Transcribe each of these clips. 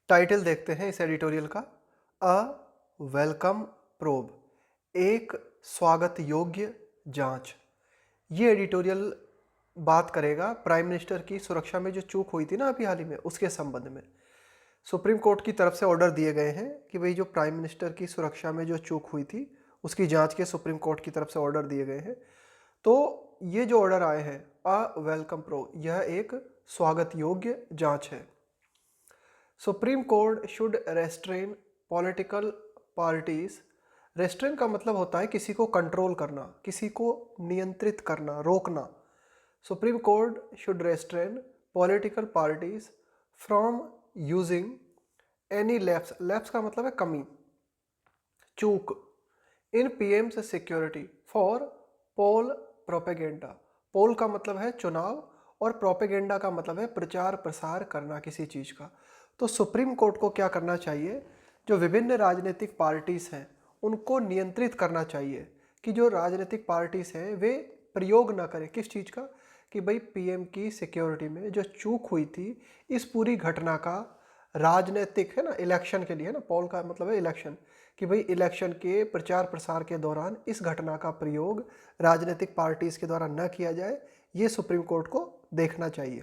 Title देखते हैं इस एडिटोरियल का, अ वेलकम प्रोब, एक स्वागत योग्य जांच। ये एडिटोरियल बात करेगा प्राइम मिनिस्टर की सुरक्षा में जो चूक हुई थी ना अभी हाल ही में, उसके संबंध में। सुप्रीम कोर्ट की तरफ से ऑर्डर दिए गए हैं कि भाई जो प्राइम मिनिस्टर की सुरक्षा में जो चूक हुई थी उसकी जांच के सुप्रीम कोर्ट की तरफ से ऑर्डर दिए गए हैं। तो ये जो ऑर्डर आए हैं, अ वेलकम प्रोब, यह एक स्वागत योग्य जांच है। Supreme Court should restrain political parties. Restrain का मतलब होता है किसी को कंट्रोल करना, किसी को नियंत्रित करना, रोकना। Supreme Court should restrain political parties from using any lapse. Lapse का मतलब है कमी, चूक, in PM's security for poll propaganda. Poll का मतलब है चुनाव और प्रोपेगेंडा का मतलब है प्रचार प्रसार करना किसी चीज़ का। तो सुप्रीम कोर्ट को क्या करना चाहिए, जो विभिन्न राजनीतिक पार्टीज हैं उनको नियंत्रित करना चाहिए कि जो राजनीतिक पार्टीज हैं वे प्रयोग ना करें किस चीज़ का, कि भाई पीएम की सिक्योरिटी में जो चूक हुई थी इस पूरी घटना का राजनीतिक, है ना, इलेक्शन के लिए, है ना, पोल का मतलब है इलेक्शन, कि भाई इलेक्शन के प्रचार प्रसार के दौरान इस घटना का प्रयोग राजनीतिक पार्टीज के द्वारा न किया जाए। ये सुप्रीम कोर्ट को देखना चाहिए।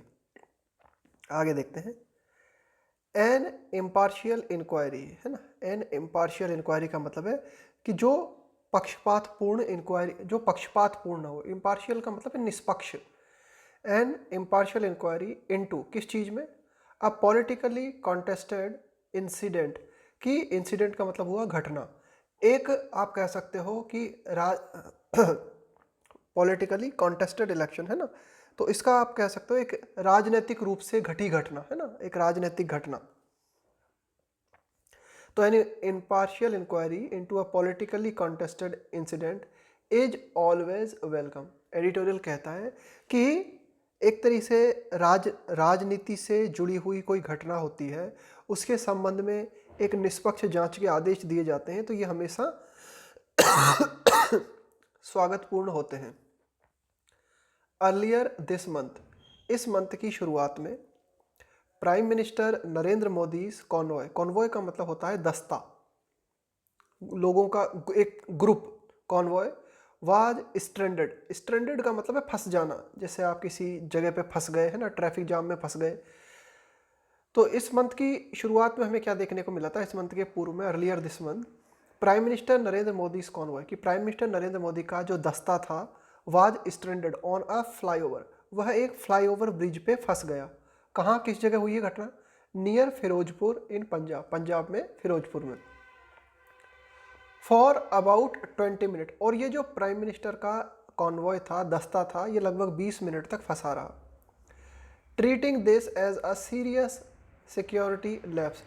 आगे देखते हैं, एन इम्पार्शियल इंक्वायरी, है ना। एन इम्पार्शियल इंक्वायरी का मतलब है कि जो पक्षपातपूर्ण इंक्वायरी, जो पक्षपातपूर्ण हो। इम्पार्शियल का मतलब है निष्पक्ष। एन इम्पार्शियल इंक्वायरी इनटू किस चीज़ में, अ पॉलिटिकली कॉन्टेस्टेड इंसिडेंट। की इंसिडेंट का मतलब हुआ घटना। एक आप कह सकते हो कि पॉलिटिकली कॉन्टेस्टेड इलेक्शन, है ना, तो इसका आप कह सकते हो एक राजनीतिक रूप से घटी घटना, है ना, एक राजनीतिक घटना। तो an impartial inquiry into a politically contested incident is always welcome. Editorial कहता है कि एक तरीके से राजनीति से जुड़ी हुई कोई घटना होती है, उसके संबंध में एक निष्पक्ष जांच के आदेश दिए जाते हैं, तो ये हमेशा स्वागतपूर्ण होते हैं। अर्लियर दिस मंथ, इस मंथ की शुरुआत में, prime minister Narendra Modi convoy, convoy का मतलब होता है दस्ता, लोगों का एक group, convoy was stranded. Stranded का मतलब है फंस जाना, जैसे आप किसी जगह पे फंस गए, है ना, ट्रैफिक जाम में फंस गए। तो इस मंथ की शुरुआत में हमें क्या देखने को मिला था, इस मंथ के पूर्व में, earlier this month, prime minister Narendra Modi convoy, कि प्राइम मिनिस्टर नरेंद्र मोदी का जो दस्ता था was stranded on a flyover, वह एक फ्लाईओवर ब्रिज पे फंस गया। कहाँ, किस जगह हुई है घटना, नियर फिरोजपुर इन पंजाब, पंजाब में फिरोजपुर में, फॉर अबाउट 20 मिनट। और ये जो प्राइम मिनिस्टर का कॉन्वॉय था, दस्ता था, ये लगभग 20 मिनट तक फंसा रहा। Treating this as a serious security lapse,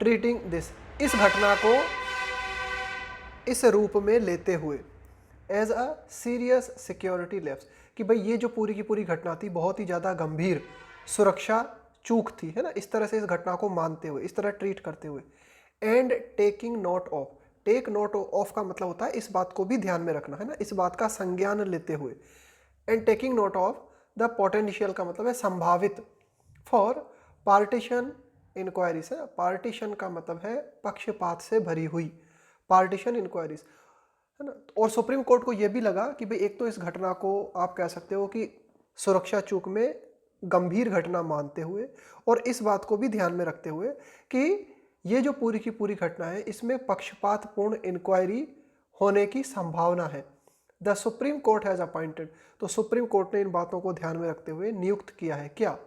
treating this, इस घटना को इस रूप में लेते हुए, as a serious security lapse, कि भाई ये जो पूरी की पूरी घटना थी बहुत ही ज़्यादा गंभीर सुरक्षा चूक थी, है ना, इस तरह से इस घटना को मानते हुए, इस तरह ट्रीट करते हुए। And taking note of, take note of का मतलब होता है इस बात को भी ध्यान में रखना, है ना, इस बात का संज्ञान लेते हुए। And taking note of the potential का मतलब है संभावित, फॉर पार्टीशन इंक्वायरीज, है, पार्टीशन का मतलब है पक्षपात से भरी हुई, पार्टीशन इंक्वायरीज, है ना। और सुप्रीम कोर्ट को यह भी लगा कि भाई एक तो इस घटना को आप कह सकते हो कि सुरक्षा चूक में गंभीर घटना मानते हुए, और इस बात को भी ध्यान में रखते हुए कि ये जो पूरी की पूरी घटना है इसमें पक्षपातपूर्ण इंक्वायरी होने की संभावना है। The supreme court has appointed, तो सुप्रीम कोर्ट ने इन बातों को ध्यान में रखते हुए नियुक्त किया है क्या,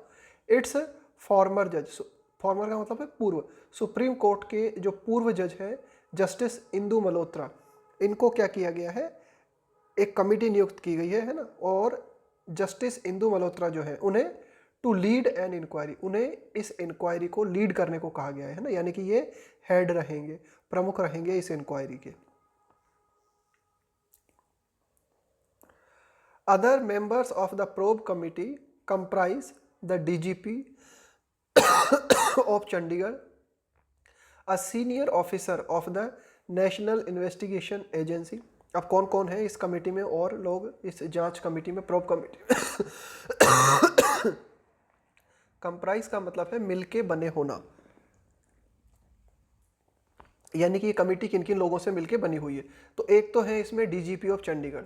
इट्स फॉर्मर जज, फॉर्मर का मतलब है पूर्व, सुप्रीम कोर्ट के जो पूर्व जज हैं जस्टिस इंदु मल्होत्रा, इनको क्या किया गया है, एक कमिटी नियुक्त की गई है ना, और जस्टिस इंदु मल्होत्रा जो है उन्हें टू लीड एन इंक्वायरी, उन्हें इस इंक्वायरी को लीड करने को कहा गया है ना, यानी कि ये हेड रहेंगे, प्रमुख रहेंगे इस इंक्वायरी के। Other members of the probe committee comprise the DGP of Chandigarh, a senior officer of the national investigation agency. अब कौन कौन है इस कमेटी में, और लोग इस जांच कमेटी में, प्रोब कमेटी कंप्राइज का मतलब है मिलके बने होना, यानी कि ये कमेटी किन किन लोगों से मिलकर बनी हुई है। तो एक तो है इसमें डीजीपी ऑफ चंडीगढ़,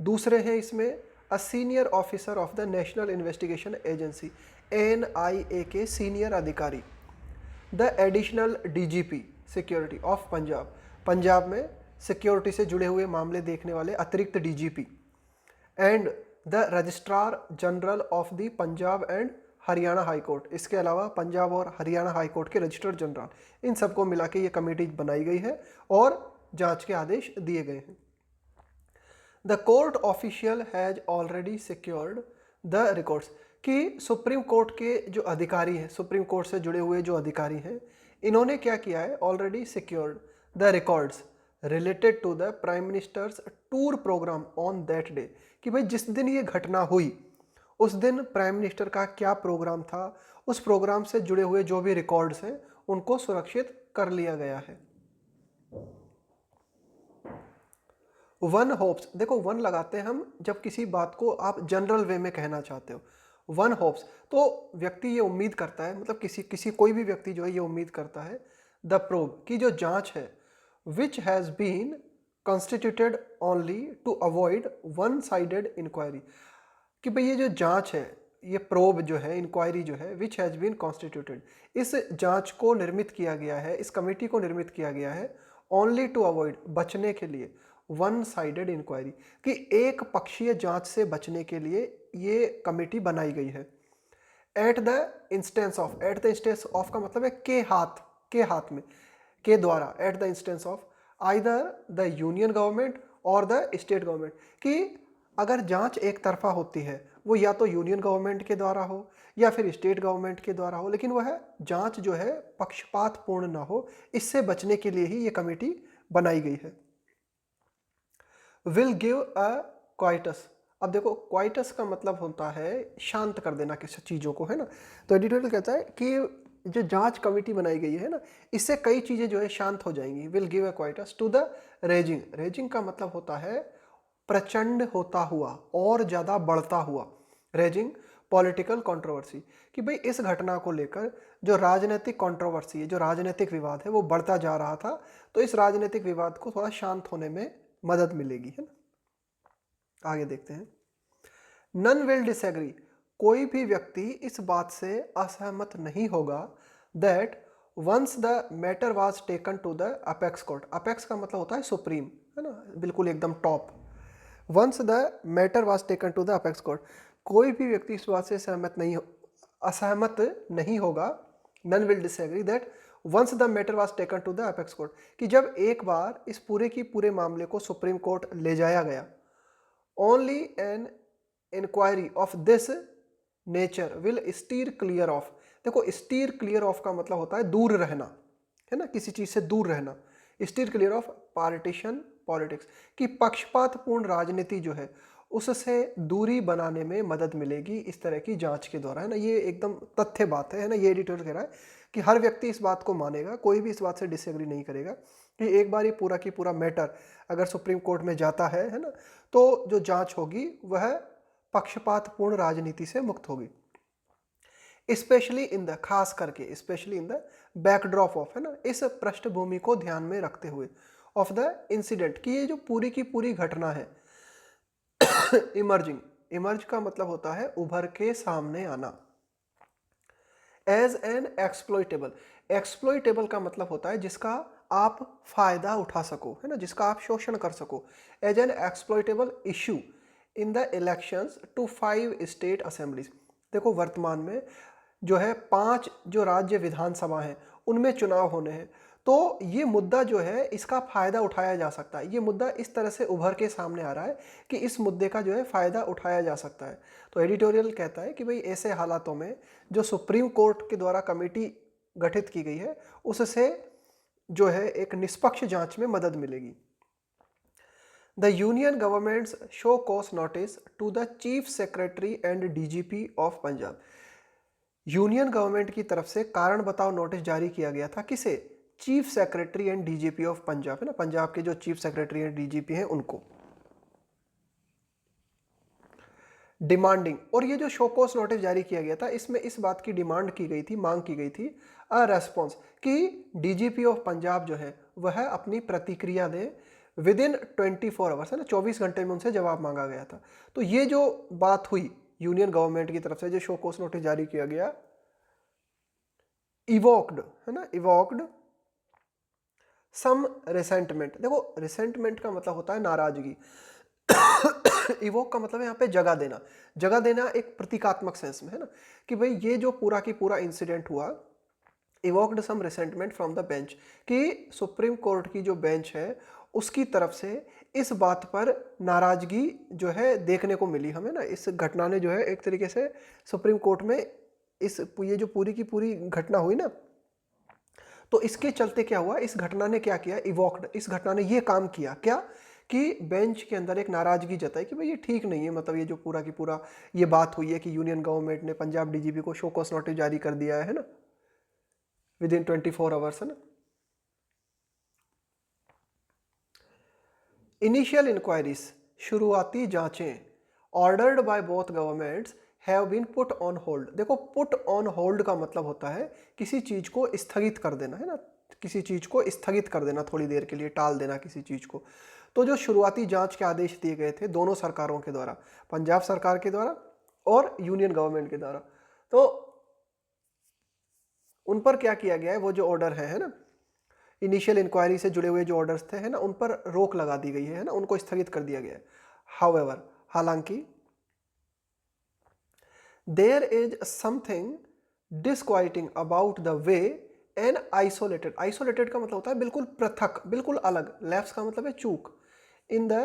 दूसरे हैं इसमें a senior officer of the national investigation agency NIA के सीनियर अधिकारी, the additional DGP security of Punjab, Punjab में सिक्योरिटी से जुड़े हुए मामले देखने वाले अतिरिक्त DGP, and the registrar general of the Punjab and Haryana high court, इसके अलावा पंजाब और हरियाणा हाई कोर्ट के रजिस्ट्रार जनरल, इन सबको मिला के ये कमेटी बनाई गई है और जांच के आदेश दिए गए हैं। The court official has already secured the records, कि सुप्रीम कोर्ट के जो अधिकारी हैं, सुप्रीम कोर्ट से जुड़े हुए जो अधिकारी हैं, इन्होंने क्या किया है, already secured the records related to the prime minister's tour programme on that day, कि भाई जिस दिन ये घटना हुई उस दिन प्राइम मिनिस्टर का क्या प्रोग्राम था, उस प्रोग्राम से जुड़े हुए जो भी रिकॉर्ड्स हैं उनको सुरक्षित कर लिया गया है। वन होप्स, देखो वन लगाते हैं हम जब किसी बात को आप जनरल वे में कहना चाहते हो। वन होप्स, तो व्यक्ति ये उम्मीद करता है, मतलब किसी कोई भी व्यक्ति जो है ये उम्मीद करता है, द प्रोब की जो जांच है, which has been constituted only to avoid one sided inquiry, कि भाई ये जो जांच है, ये प्रोब जो है, इंक्वायरी जो है, विच हैज़ बीन कॉन्स्टिट्यूटेड, इस जांच को निर्मित किया गया है, इस कमेटी को निर्मित किया गया है ओनली टू अवॉइड, बचने के लिए, वन साइडेड इंक्वायरी, कि एक पक्षीय जांच से बचने के लिए ये कमेटी बनाई गई है। At the instance of, at the instance of का मतलब है के हाथ में, के द्वारा, at the instance of either the union government और द स्टेट गवर्नमेंट, कि अगर जांच एक तरफा होती है वो या तो यूनियन गवर्नमेंट के द्वारा हो या फिर स्टेट गवर्नमेंट के द्वारा हो, लेकिन वह जांच जो है पक्षपातपूर्ण ना हो, इससे बचने के लिए ही ये कमेटी बनाई गई है। विल गिव अ क्वाइटस, अब देखो क्वाइटस का मतलब होता है शांत कर देना किसी चीज़ों को, है ना। तो एडिटोरियल कहता है कि जो जांच कमेटी बनाई गई है ना, इससे कई चीज़ें जो है शांत हो जाएंगी। Will give a quietus to the raging, raging का मतलब होता है प्रचंड होता हुआ और ज़्यादा बढ़ता हुआ, रेजिंग पॉलिटिकल कंट्रोवर्सी, कि भाई इस घटना को लेकर जो राजनीतिक कंट्रोवर्सी है, जो राजनीतिक विवाद है वो बढ़ता जा रहा था, तो इस राजनीतिक विवाद को थोड़ा शांत होने में मदद मिलेगी, है ना। आगे देखते हैं। नन विल डिसएग्री, कोई भी व्यक्ति इस बात से असहमत नहीं होगा, that once the matter was taken to the apex court, apex का मतलब होता है सुप्रीम, है ना, बिल्कुल एकदम top. Once the matter was taken to the apex court, कोई भी व्यक्ति इस बात से असहमत नहीं होगा, none will disagree, that once the matter was taken to the apex court, कि जब एक बार इस पूरे की पूरे मामले को सुप्रीम कोर्ट ले जाया गया, only an inquiry of this nature will steer clear of, देखो स्टीयर क्लियर ऑफ का मतलब होता है दूर रहना, है ना, किसी चीज से दूर रहना। Steer clear of partisan politics, की पक्षपातपूर्ण राजनीति जो है उससे दूरी बनाने में मदद मिलेगी इस तरह की जांच के द्वारा, है ना। ये एकदम तथ्य बात है ना। ये एडिटोरियल कह रहा है कि हर व्यक्ति इस बात को मानेगा, कोई भी इस बात से डिसएग्री नहीं करेगा कि एक बार ये पूरा की पूरा मैटर अगर सुप्रीम कोर्ट में जाता है ना, तो जो जांच होगी वह पक्षपातपूर्ण राजनीति से मुक्त होगी। स्पेशली इन द, खास करके specially in the backdrop of, है ना, इस पृष्ठभूमि को ध्यान में रखते हुए, ऑफ द इंसिडेंट, कि ये जो पूरी की पूरी घटना है, इमर्जिंग, इमर्ज का मतलब होता है उभर के सामने आना, एज एन एक्सप्लॉइटेबल, एक्सप्लॉइटेबल का मतलब होता है जिसका आप फायदा उठा सको, है ना, जिसका आप शोषण कर सको, as an exploitable issue in the elections to 5 state assemblies, देखो वर्तमान में जो है 5 जो राज्य विधानसभा हैं उनमें चुनाव होने हैं, तो ये मुद्दा जो है इसका फायदा उठाया जा सकता है। ये मुद्दा इस तरह से उभर के सामने आ रहा है कि इस मुद्दे का जो है फायदा उठाया जा सकता है। तो एडिटोरियल कहता है कि भाई ऐसे हालातों में जो सुप्रीम कोर्ट के द्वारा कमेटी गठित की गई है उससे जो है एक निष्पक्ष जांच में मदद मिलेगी। The union government's show cause notice to the chief secretary and DGP of Punjab, union government की तरफ से कारण बताओ नोटिस जारी किया गया था, किसे, chief secretary and DGP of Punjab, है ना, पंजाब के जो चीफ सेक्रेटरी एंड डीजीपी हैं उनको। डिमांडिंग, और ये जो शो कॉज नोटिस जारी किया गया था इसमें इस बात की डिमांड की गई थी, मांग की गई थी अ रेस्पॉन्स, कि डीजीपी ऑफ पंजाब जो है वह अपनी प्रतिक्रिया दे विद इन 24 आवर्स, है ना, 24 घंटे में उनसे जवाब मांगा गया था। तो ये जो बात हुई यूनियन गवर्नमेंट की तरफ से जो शो कॉज नोटिस जारी किया गया, इवोक्ड, है ना, इवोक्ड सम रिसेंटमेंट। देखो रिसेंटमेंट का मतलब होता है नाराजगी, इवोक का मतलब है यहाँ पे जगह देना, जगह देना एक प्रतीकात्मक सेंस में, है ना, कि भाई ये जो पूरा की पूरा इंसिडेंट हुआ, evoked some resentment from the bench, कि सुप्रीम कोर्ट की जो बेंच है उसकी तरफ से इस बात पर नाराजगी जो है देखने को मिली हमें ना। इस घटना ने जो है एक तरीके से सुप्रीम कोर्ट में ये जो पूरी की पूरी घटना हुई ना, तो इसके चलते क्या हुआ, इस घटना ने क्या किया, इवोक्ड, इस घटना ने ये काम किया क्या, कि बेंच के अंदर एक नाराजगी जताई कि भाई ये ठीक नहीं है, मतलब ये जो पूरा की पूरा ये बात हुई है कि यूनियन गवर्नमेंट ने पंजाब डीजीपी को शो कॉज नोटिस जारी कर दिया है ना, विद इन 24 आवर्स, है ना। इनिशियल इंक्वायरीज, शुरुआती जांचें, ordered by both governments have been put on hold. देखो पुट ऑन होल्ड का मतलब होता है किसी चीज को स्थगित कर देना, है ना, किसी चीज को स्थगित कर देना, थोड़ी देर के लिए टाल देना किसी चीज को। तो जो शुरुआती जांच के आदेश दिए गए थे दोनों सरकारों के द्वारा, पंजाब सरकार के द्वारा और यूनियन गवर्नमेंट के द्वारा, तो उन पर क्या किया गया है, वो जो ऑर्डर है ना, इनिशियल इंक्वायरी से जुड़े हुए जो ऑर्डर्स थे, है ना, उन पर रोक लगा दी गई है ना, उनको स्थगित कर दिया गया है। हाउएवर, हालांकि there is something disquieting about the way an isolated, isolated का मतलब होता है बिल्कुल पृथक, बिल्कुल अलग, लैप्स का मतलब है चूक, in the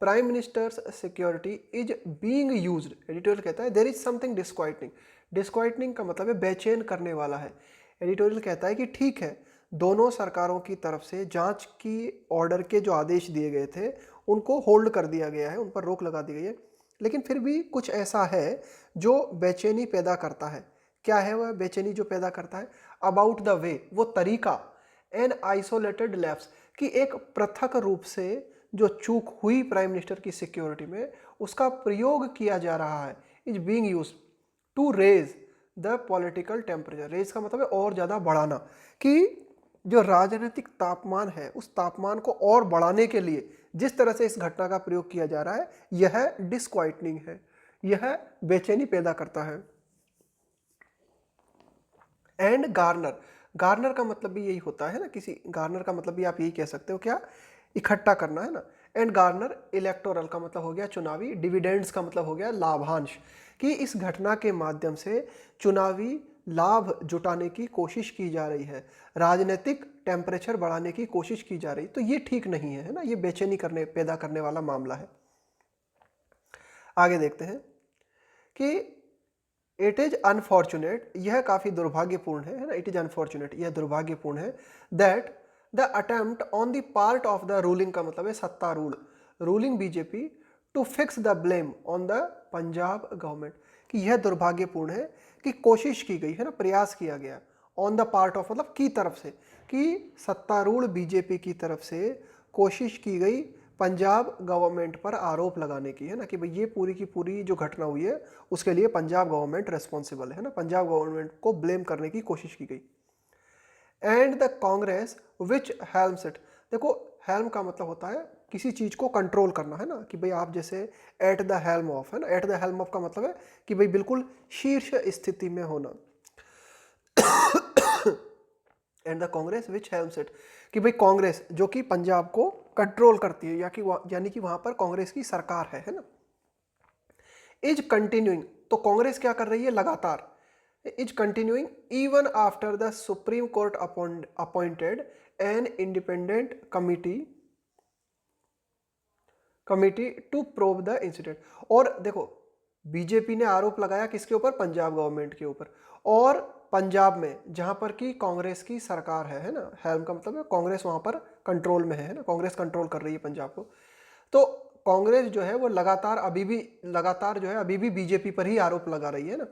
prime ministers security is being used. Editorial कहता है देयर इज समथिंग डिस्क्वाइटिंग, डिस्क्वाइटनिंग का मतलब है बेचैन करने वाला है। एडिटोरियल कहता है कि ठीक है, दोनों सरकारों की तरफ से जांच की ऑर्डर के जो आदेश दिए गए थे उनको होल्ड कर दिया गया है, उन पर रोक लगा दी गई है, लेकिन फिर भी कुछ ऐसा है जो बेचैनी पैदा करता है। क्या है वह बेचैनी जो पैदा करता है, अबाउट द वे, वो तरीका, एन आइसोलेटेड लैप्स, कि एक पृथक रूप से जो चूक हुई प्राइम मिनिस्टर की सिक्योरिटी में उसका प्रयोग किया जा रहा है, is being used to raise the political temperature. Raise का मतलब है और ज़्यादा बढ़ाना, कि जो राजनीतिक तापमान है उस तापमान को और बढ़ाने के लिए जिस तरह से इस घटना का प्रयोग किया जा रहा है यह डिस्क्वाइटनिंग है, यह बेचैनी पैदा करता है। एंड गार्नर, गार्नर का मतलब भी यही होता है ना, किसी गार्नर का मतलब भी आप यही कह सकते हो, क्या, इकट्ठा करना, है ना। एंड गार्नर इलेक्टोरल का मतलब हो गया चुनावी, डिविडेंड्स का मतलब हो गया लाभांश, कि इस घटना के माध्यम से चुनावी लाभ जुटाने की कोशिश की जा रही है, राजनीतिक टेम्परेचर बढ़ाने की कोशिश की जा रही, तो ये ठीक नहीं है ना, ये बेचैनी करने पैदा करने वाला मामला है। आगे देखते हैं कि इट इज अनफॉर्चुनेट, यह काफी दुर्भाग्यपूर्ण है ना, इट इज अनफॉर्चुनेट, यह दुर्भाग्यपूर्ण है, that the attempt on the part of the ruling का मतलब है सत्तारूढ़, ruling BJP, to fix the blame on the Punjab government, कि यह दुर्भाग्यपूर्ण है कि कोशिश की गई है ना, प्रयास किया गया, ऑन द पार्ट ऑफ मतलब की तरफ से, कि सत्तारूढ़ बीजेपी की तरफ से कोशिश की गई पंजाब गवर्नमेंट पर आरोप लगाने की, है ना, कि भाई ये पूरी की पूरी जो घटना हुई है उसके लिए पंजाब गवर्नमेंट रेस्पॉन्सिबल है ना, पंजाब गवर्नमेंट को ब्लेम करने की कोशिश की गई। And the Congress which Helm's it, देखो हेल्म का मतलब होता है किसी चीज को कंट्रोल करना, है ना, कि भाई आप जैसे एट द हेल्म ऑफ, है ना, एट द हेल्म ऑफ का मतलब है कि भाई बिल्कुल शीर्ष स्थिति में होना। And the Congress which Helm's it, कि भाई कांग्रेस जो कि पंजाब को कंट्रोल करती है, या कि यानी कि वहां पर कांग्रेस की सरकार है ना। इज कंटिन्यूइंग, तो कांग्रेस क्या कर रही है लगातार, is continuing even after the supreme court appointed an independent committee to probe the incident. और देखो बीजेपी ने आरोप लगाया किसके ऊपर, पंजाब गवर्नमेंट के ऊपर, और पंजाब में जहां पर कि कांग्रेस की सरकार है ना, हेल्म का मतलब है कांग्रेस वहां पर कंट्रोल में है ना, कांग्रेस कंट्रोल कर रही है पंजाब को, तो कांग्रेस जो है वो लगातार जो है अभी भी बीजेपी पर ही आरोप लगा रही है ना।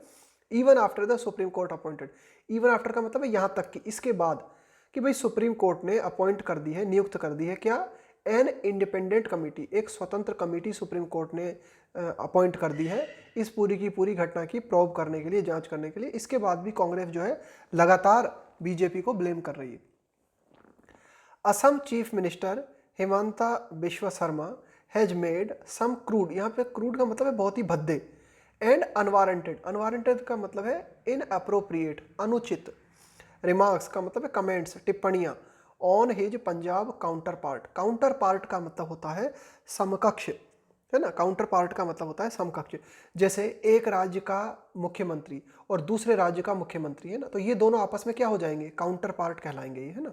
Even after the supreme court appointed, even after का मतलब है यहां तक कि इसके बाद, कि भाई सुप्रीम कोर्ट ने अपॉइंट कर दी है, नियुक्त कर दी है क्या, एन इंडिपेंडेंट कमिटी, एक स्वतंत्र कमिटी सुप्रीम कोर्ट ने अपॉइंट कर दी है इस पूरी की पूरी घटना की प्रोब करने के लिए, जांच करने के लिए। इसके बाद भी कांग्रेस जो है लगातार बीजेपी को ब्लेम कर रही है। Assam chief minister Himanta Biswa Sarma has made some crude, यहाँ पे क्रूड का मतलब है बहुत ही भद्दे, एंड अनवारंटेड, अनवारंटेड का मतलब है इनअप्रोप्रिएट, अनुचित, रिमार्क्स का मतलब है कमेंट्स, टिप्पणियां, on his Punjab counter part, counter part का मतलब होता है समकक्ष, है ना, काउंटर पार्ट का मतलब होता है समकक्ष। जैसे एक राज्य का मुख्यमंत्री और दूसरे राज्य का मुख्यमंत्री है ना, तो ये दोनों आपस में क्या हो जाएंगे, काउंटर पार्ट कहलाएंगे ये, है ना।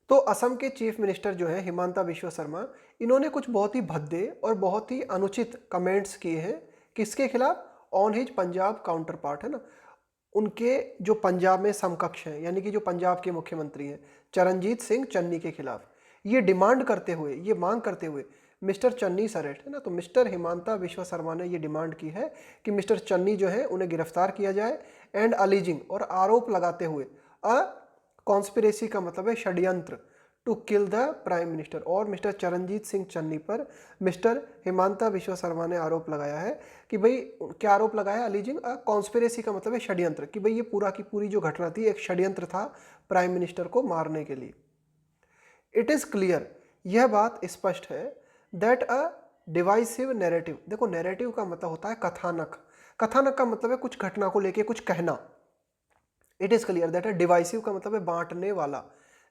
तो असम के चीफ मिनिस्टर जो है हिमंता बिश्वा शर्मा, इन्होंने कुछ बहुत ही भद्दे और बहुत ही अनुचित कमेंट्स किए हैं, किसके खिलाफ, on his Punjab counter part, है ना, उनके जो पंजाब में समकक्ष हैं, यानी कि जो पंजाब के मुख्यमंत्री हैं चरणजीत सिंह चन्नी के खिलाफ। ये डिमांड करते हुए, ये मांग करते हुए मिस्टर चन्नी अरेस्ट, है ना, तो मिस्टर हिमंता बिश्वा शर्मा ने ये डिमांड की है कि मिस्टर चन्नी जो है उन्हें गिरफ्तार किया जाए, एंड अलीजिंग, और आरोप लगाते हुए, अ कॉन्स्पिरेसी का मतलब है षड्यंत्र, to kill the prime minister, और मिस्टर चरणजीत सिंह चन्नी पर मिस्टर हिमंता बिश्वा शर्मा ने आरोप लगाया है कि भाई, क्या आरोप लगाया, अलीजिंग कॉन्स्पिरेसी का मतलब है षड्यंत्र, कि भाई ये पूरा की पूरी जो घटना थी एक षड्यंत्र था प्राइम मिनिस्टर को मारने के लिए। इट इज क्लियर, यह बात स्पष्ट है, दैट अ डिवाइसिव नैरेटिव, देखो नैरेटिव का मतलब होता है कथानक, कथानक का मतलब है कुछ घटना को लेके कुछ कहना। It is clear that a divisive का मतलब है बांटने वाला,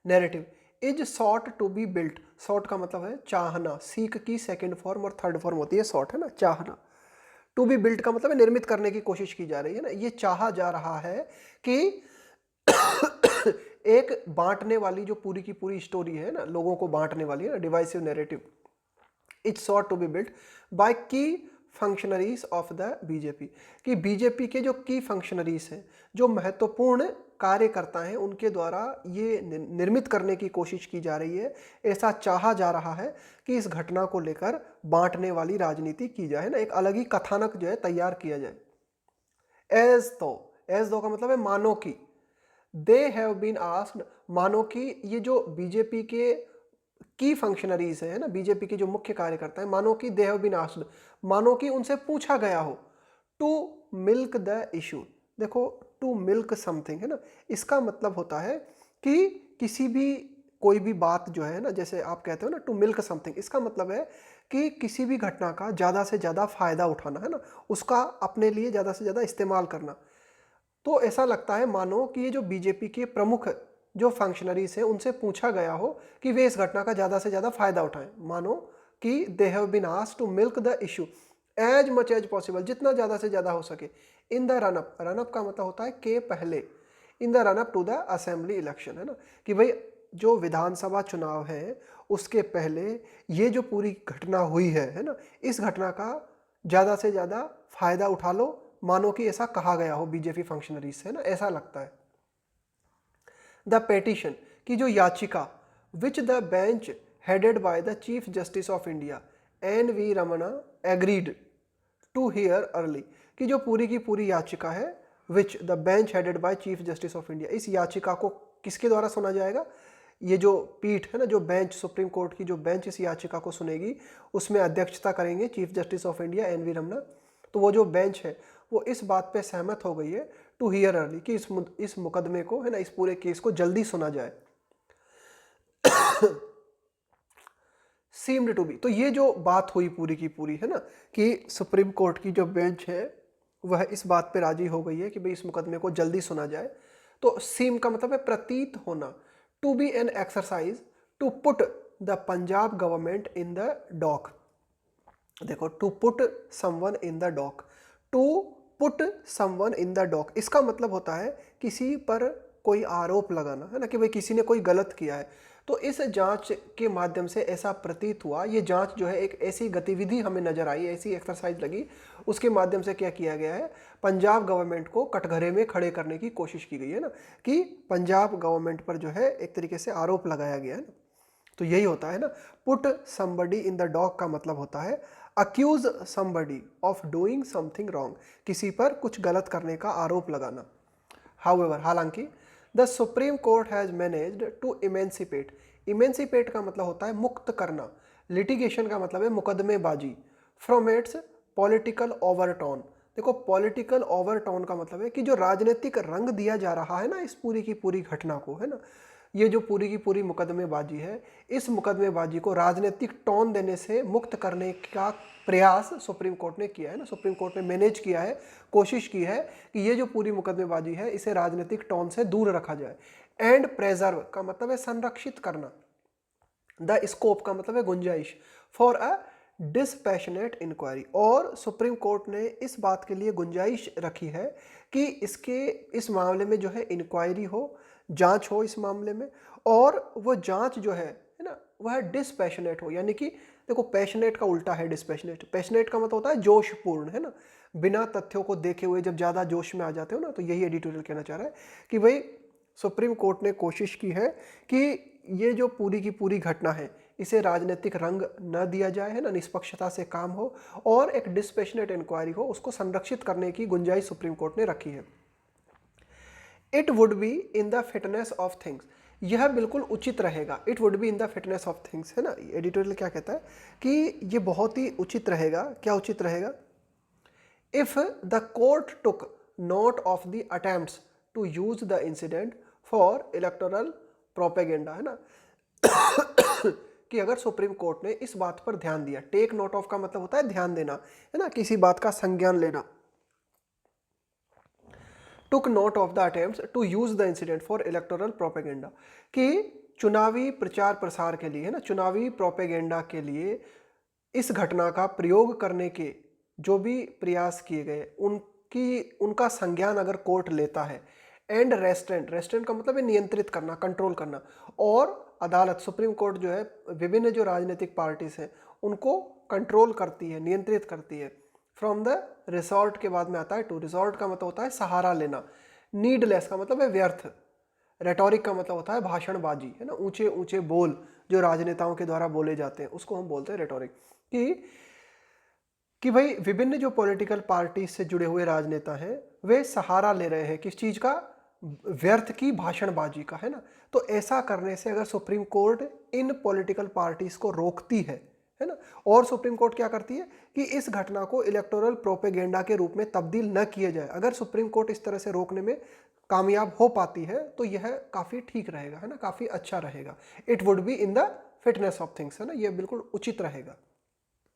narrative is sought to be built, sought का मतलब है चाहना, सीक की सेकंड फॉर्म और थर्ड फॉर्म होती है सॉट, है ना, चाहना। टू बी बिल्ट का मतलब है निर्मित करने की कोशिश की जा रही है ना, ये चाहा जा रहा है कि एक बांटने वाली जो पूरी की पूरी स्टोरी है ना, लोगों को बांटने वाली है ना, divisive narrative, it's sought to be built by key functionaries of the BJP, कि बीजेपी के जो की फंक्शनरीज हैं, जो महत्वपूर्ण कार्यकर्ता हैं, उनके द्वारा ये निर्मित करने की कोशिश की जा रही है, ऐसा चाहा जा रहा है कि इस घटना को लेकर बांटने वाली राजनीति की जाए ना, एक अलग ही कथानक जो है तैयार किया जाए। एज दो का मतलब है मानो की, दे हैव बीन आस्क्ड, मानो कि ये जो बीजेपी के की फंक्शनरीज है ना, बीजेपी के जो मुख्य कार्यकर्ता है, मानो कि दे हैव बीन आस्क्ड, मानो कि उनसे पूछा गया हो, टू मिल्क द इशू, देखो टू मिल्क समथिंग, है ना, इसका मतलब होता है कि किसी भी कोई भी बात जो है ना, जैसे आप कहते हो ना टू मिल्क समथिंग, इसका मतलब है कि किसी भी घटना का ज़्यादा से ज़्यादा फायदा उठाना, है ना, उसका अपने लिए ज़्यादा से ज़्यादा इस्तेमाल करना। तो ऐसा लगता है मानो कि ये जो बीजेपी के प्रमुख जो फंक्शनरीज हैं उनसे पूछा गया हो कि वे इस घटना का ज़्यादा से ज़्यादा फायदा उठाएं, मानो कि they have been asked to milk the issue as much as possible, जितना ज़्यादा से ज़्यादा हो सके, इन द रनअप, रनअप का मतलब होता है के पहले, in the run up to the assembly election, है ना, कि भाई जो विधानसभा चुनाव है उसके पहले ये जो पूरी घटना हुई है ना, इस घटना का ज़्यादा से ज़्यादा फायदा उठा लो, मानो कि ऐसा कहा गया हो बीजेपी फंक्शनरीज से ना, ऐसा लगता है। द पेटिशन, की जो याचिका, which the bench headed by the chief justice of India N V Ramana agreed to hear early, की जो पूरी की पूरी याचिका है, which the bench headed by chief justice of India, इस याचिका को किसके द्वारा सुना जाएगा, ये जो पीठ है ना, जो बेंच, सुप्रीम कोर्ट की जो बेंच इस याचिका को सुनेगी, उसमें अध्यक्षता करेंगे chief justice of India N V Ramana. तो वो जो बेंच है वो इस बात पे सहमत हो गई है, टू हियर अर्ली, कि इस मुकदमे को, है ना, इस पूरे केस को जल्दी सुना जाए। सीम्ड टू बी, तो ये जो बात हुई पूरी की पूरी, है ना, कि सुप्रीम कोर्ट की जो बेंच है वह इस बात पे राजी हो गई है कि भाई इस मुकदमे को जल्दी सुना जाए। तो सीम का मतलब है प्रतीत होना, to be an exercise to put the Punjab government in the dock, देखो to put someone in the dock, to put someone in the dock, इसका मतलब होता है किसी पर कोई आरोप लगाना, है ना, कि भाई किसी ने कोई गलत किया है। तो इस जांच के माध्यम से ऐसा प्रतीत हुआ, ये जांच जो है एक ऐसी गतिविधि हमें नजर आई, ऐसी एक्सरसाइज लगी, उसके माध्यम से क्या किया गया है, पंजाब गवर्नमेंट को कटघरे में खड़े करने की कोशिश की गई है ना, कि पंजाब गवर्नमेंट पर जो है एक तरीके से आरोप लगाया गया है ना। तो यही होता है ना, put somebody in the dock का मतलब होता है accuse somebody of doing something wrong, किसी पर कुछ गलत करने का आरोप लगाना। हाउएवर, हालांकि the supreme court has managed to emancipate, emancipate का मतलब होता है मुक्त करना, लिटिगेशन का मतलब है मुकदमेबाजी। फ्रॉम इट्स पॉलिटिकल ओवरटोन, देखो पॉलिटिकल ओवरटोन का मतलब है कि जो राजनीतिक रंग दिया जा रहा है ना इस पूरी की पूरी घटना को, है ना, ये जो पूरी की पूरी मुकदमेबाजी है, इस मुकदमेबाजी को राजनीतिक टोन देने से मुक्त करने का प्रयास सुप्रीम कोर्ट ने किया है ना, सुप्रीम कोर्ट ने मैनेज किया है, कोशिश की है कि ये जो पूरी मुकदमेबाजी है इसे राजनीतिक टोन से दूर रखा जाए। एंड प्रेजर्व का मतलब है संरक्षित करना। द स्कोप का मतलब है गुंजाइश फॉर अ डिस्पैशनेट इंक्वायरी, और सुप्रीम कोर्ट ने इस बात के लिए गुंजाइश रखी है कि इस मामले में जो है इंक्वायरी हो, जांच हो इस मामले में, और वो जांच जो है ना वह डिस्पैशनेट हो। यानी कि देखो पैशनेट का उल्टा है डिस्पैशनेट। पैशनेट का मतलब होता है जोशपूर्ण, है ना, बिना तथ्यों को देखे हुए जब ज़्यादा जोश में आ जाते हो ना, तो यही एडिटोरियल कहना चाह रहा है कि भाई सुप्रीम कोर्ट ने कोशिश की है कि ये जो पूरी की पूरी घटना है इसे राजनीतिक रंग न दिया जाए, है ना, निष्पक्षता से काम हो और एक डिस्पैशनेट इंक्वायरी हो, उसको संरक्षित करने की गुंजाइश सुप्रीम कोर्ट ने रखी है। It would be in the fitness of things, यह बिल्कुल उचित रहेगा। It would be in the fitness of things, है ना, एडिटोरियल क्या कहता है कि ये बहुत ही उचित रहेगा। क्या उचित रहेगा? If the court took note of the attempts to use the incident for electoral propaganda, है ना कि अगर सुप्रीम कोर्ट ने इस बात पर ध्यान दिया, टेक नोट ऑफ का मतलब होता है ध्यान देना, है ना, किसी बात का संज्ञान लेना। Took note of the attempts to use the incident for electoral propaganda, कि चुनावी प्रचार प्रसार के लिए, है ना, चुनावी प्रोपेगेंडा के लिए इस घटना का प्रयोग करने के जो भी प्रयास किए गए उनका संज्ञान अगर कोर्ट लेता है। एंड रेस्ट्रेंट, रेस्ट्रेंट का मतलब है नियंत्रित करना, कंट्रोल करना, और अदालत सुप्रीम कोर्ट जो है विभिन्न जो राजनीतिक पार्टीज हैं उनको कंट्रोल करती है, नियंत्रित करती है। फ्रॉम द रिसॉर्ट के बाद में आता है टू, रिसॉर्ट का मतलब होता है सहारा लेना। नीडलेस का मतलब है व्यर्थ। रेटोरिक का मतलब होता है भाषणबाजी, है ना, ऊंचे ऊंचे बोल जो राजनेताओं के द्वारा बोले जाते हैं उसको हम बोलते हैं रेटोरिक। कि भाई विभिन्न जो पॉलिटिकल पार्टी से जुड़े हुए राजनेता हैं वे सहारा ले रहे हैं किस चीज का? व्यर्थ की भाषणबाजी का, है ना। तो ऐसा करने से अगर सुप्रीम कोर्ट इन पॉलिटिकल पार्टीज को रोकती है ना, और सुप्रीम कोर्ट क्या करती है कि इस घटना को इलेक्टोरल प्रोपेगेंडा के रूप में तब्दील न किया जाए, अगर सुप्रीम कोर्ट इस तरह से रोकने में कामयाब हो पाती है तो यह काफी ठीक रहेगा, है ना, काफी अच्छा रहेगा। It would be in the fitness of things, है ना, यह बिल्कुल उचित रहेगा।